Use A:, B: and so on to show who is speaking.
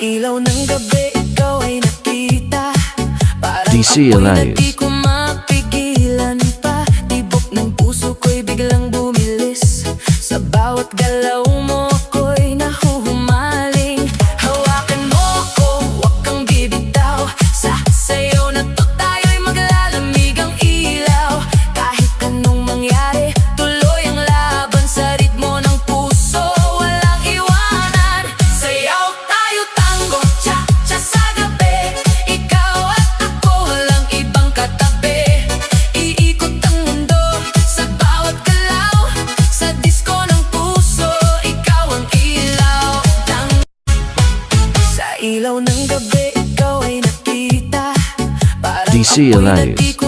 A: ilaw ng gabi, ikaw ay nakita. Parang
B: DC
A: ako'y na
B: Alive.
A: di ko mapigilan pa. Tibok ng puso ko'y biglang bumilis. Sa bawat galaw mo ako'y nahuhumaling. Hawakan mo ako, huwag kang bibitaw. Sa sayaw na to tayo'y maglalamig ang ilaw. Kahit anong mangyari, tuloy ang laban sa ritmo ng puso. Walang iwanan. Sayaw tayo tango, cha-cha sa gabi. Ikaw at ako, walang ibang katabi. Iikot ang mundo sa bawat galaw. Sa disco ng puso, ikaw ang ilaw. Sa ilaw ng gabi, ikaw ay nakita. Parang
B: DC
A: ako'y na
B: Alive.
A: di ko